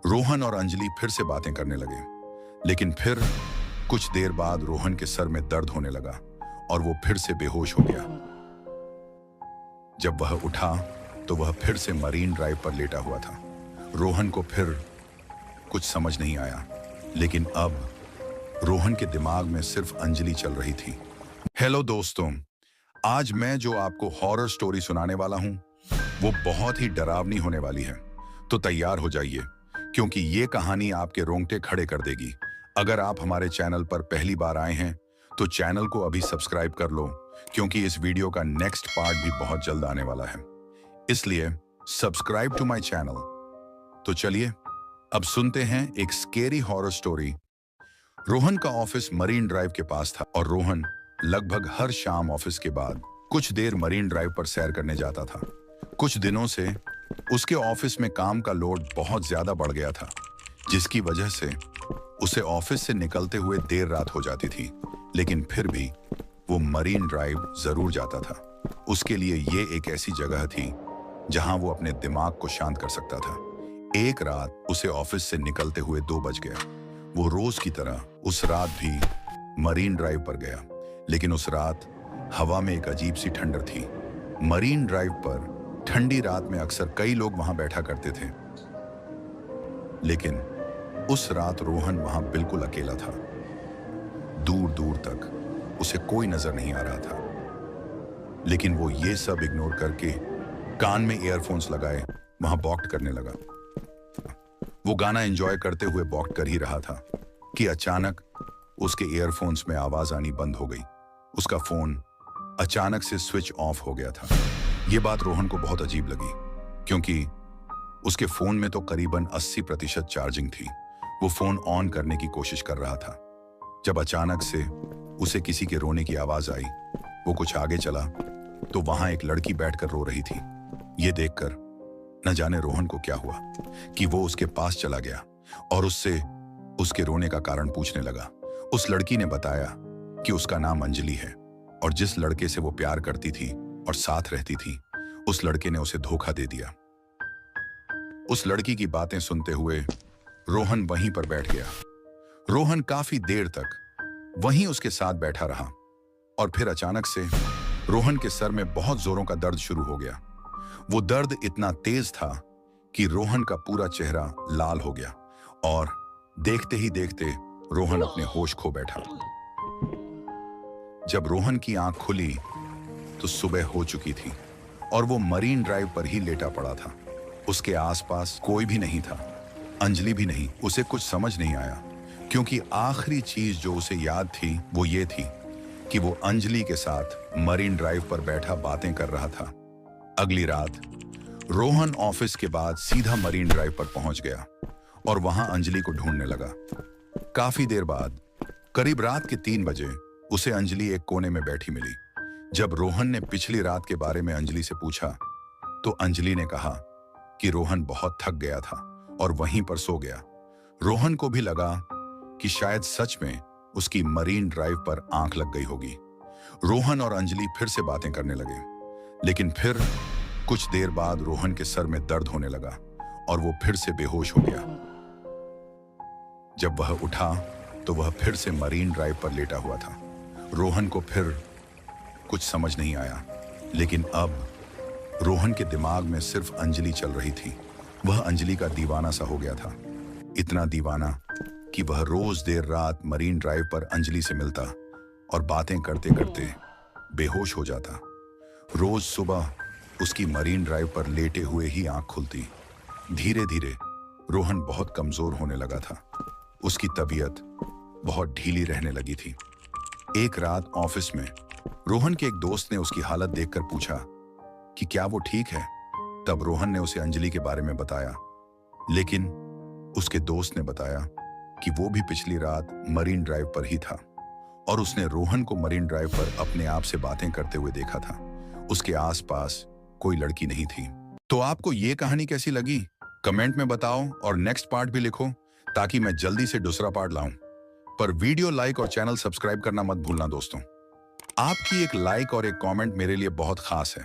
रोहन और अंजलि फिर से बातें करने लगे, लेकिन फिर कुछ देर बाद रोहन के सर में दर्द होने लगा और वो फिर से बेहोश हो गया। जब वह उठा तो वह फिर से मरीन ड्राइव पर लेटा हुआ था। रोहन को फिर कुछ समझ नहीं आया, लेकिन अब रोहन के दिमाग में सिर्फ अंजलि चल रही थी। हेलो दोस्तों, आज मैं जो आपको हॉरर स्टोरी सुनाने वाला हूं, वो बहुत ही डरावनी होने वाली है। तो तैयार हो जाइए, क्योंकि ये कहानी आपके रोंगटे खड़े कर देगी। अगर आप हमारे चैनल पर पहली बार आए हैं तो चैनल को अभी सब्सक्राइब कर लो, क्योंकि इस वीडियो का नेक्स्ट पार्ट भी बहुत जल्द आने वाला है। इसलिए सब्सक्राइब टू माय चैनल। तो चलिए अब सुनते हैं एक स्केरी हॉरर स्टोरी। रोहन का ऑफिस मरीन ड्राइव के पास था और रोहन लगभग हर शाम ऑफिस के बाद कुछ देर मरीन ड्राइव पर सैर करने जाता था। कुछ दिनों से उसके ऑफिस में काम का लोड बहुत ज्यादा बढ़ गया था, जिसकी वजह से उसे ऑफिस से निकलते हुए देर रात हो जाती थी, लेकिन फिर भी वो मरीन ड्राइव जरूर जाता था। उसके लिए ये एक ऐसी जगह थी जहां वो अपने दिमाग को शांत कर सकता था। एक रात उसे ऑफिस से निकलते हुए 2 बज गया। वो रोज की तरह उस रात भी मरीन ड्राइव पर गया, लेकिन उस रात हवा में एक अजीब सी ठंडक थी। मरीन ड्राइव पर ठंडी रात में अक्सर कई लोग वहां बैठा करते थे, लेकिन उस रात रोहन वहां बिल्कुल अकेला था। दूर दूर तक उसे कोई नजर नहीं आ रहा था, लेकिन वो ये सब इग्नोर करके कान में ईयरफोन्स लगाए वहां वॉक करने लगा। वो गाना एंजॉय करते हुए वॉक कर ही रहा था कि अचानक उसके ईयरफोन्स में आवाज आनी बंद हो गई। उसका फोन अचानक से स्विच ऑफ हो गया था। ये बात रोहन को बहुत अजीब लगी, क्योंकि उसके फोन में तो करीबन 80% चार्जिंग थी। वो फोन ऑन करने की कोशिश कर रहा था जब अचानक से उसे किसी के रोने की आवाज आई। वो कुछ आगे चला तो वहां एक लड़की बैठकर रो रही थी। ये देखकर न जाने रोहन को क्या हुआ कि वो उसके पास चला गया और उससे उसके रोने का कारण पूछने लगा। उस लड़की ने बताया कि उसका नाम अंजलि है और जिस लड़के से वो प्यार करती थी और साथ रहती थी, उस लड़के ने उसे धोखा दे दिया। उस लड़की की बातें सुनते हुए रोहन वहीं पर बैठ गया। रोहन काफी देर तक वहीं उसके साथ बैठा रहा और फिर अचानक से रोहन के सर में बहुत जोरों का दर्द शुरू हो गया। वो दर्द इतना तेज था कि रोहन का पूरा चेहरा लाल हो गया और देखते ही देखते रोहन अपने होश खो बैठा। जब रोहन की आंख खुली तो सुबह हो चुकी थी और वो मरीन ड्राइव पर ही लेटा पड़ा था। उसके आसपास कोई भी नहीं था, अंजलि भी नहीं। उसे कुछ समझ नहीं आया, क्योंकि आखिरी चीज जो उसे याद थी वो ये थी कि वो अंजलि के साथ मरीन ड्राइव पर बैठा बातें कर रहा था। अगली रात रोहन ऑफिस के बाद सीधा मरीन ड्राइव पर पहुंच गया और वहां अंजलि को ढूंढने लगा। काफी देर बाद करीब रात के 3 बजे उसे अंजलि एक कोने में बैठी मिली। जब रोहन ने पिछली रात के बारे में अंजलि से पूछा तो अंजलि ने कहा कि रोहन बहुत थक गया था और वहीं पर सो गया। रोहन को भी लगा कि शायद सच में उसकी मरीन ड्राइव पर आंख लग गई होगी। रोहन और अंजलि फिर से बातें करने लगे, लेकिन फिर कुछ देर बाद रोहन के सर में दर्द होने लगा और वो फिर से बेहोश हो गया। जब वह उठा तो वह फिर से मरीन ड्राइव पर लेटा हुआ था। रोहन को फिर कुछ समझ नहीं आया, लेकिन अब रोहन के दिमाग में सिर्फ अंजलि चल रही थी। वह अंजलि का दीवाना सा हो गया था, इतना दीवाना कि वह रोज देर रात मरीन ड्राइव पर अंजलि से मिलता और बातें करते करते बेहोश हो जाता। रोज सुबह उसकी मरीन ड्राइव पर लेटे हुए ही आंख खुलती। धीरे धीरे रोहन बहुत कमजोर होने लगा था। उसकी तबीयत बहुत ढीली रहने लगी थी। एक रात ऑफिस में रोहन के एक दोस्त ने उसकी हालत देखकर पूछा कि क्या वो ठीक है। तब रोहन ने उसे अंजलि के बारे में बताया, लेकिन उसके दोस्त ने बताया कि वो भी पिछली रात मरीन ड्राइव पर ही था और उसने रोहन को मरीन ड्राइव पर अपने आप से बातें करते हुए देखा था। उसके आसपास कोई लड़की नहीं थी। तो आपको ये कहानी कैसी लगी कमेंट में बताओ और नेक्स्ट पार्ट भी लिखो, ताकि मैं जल्दी से दूसरा पार्ट लाऊं। पर वीडियो लाइक और चैनल सब्सक्राइब करना मत भूलना दोस्तों। आपकी एक लाइक और एक कमेंट मेरे लिए बहुत खास है।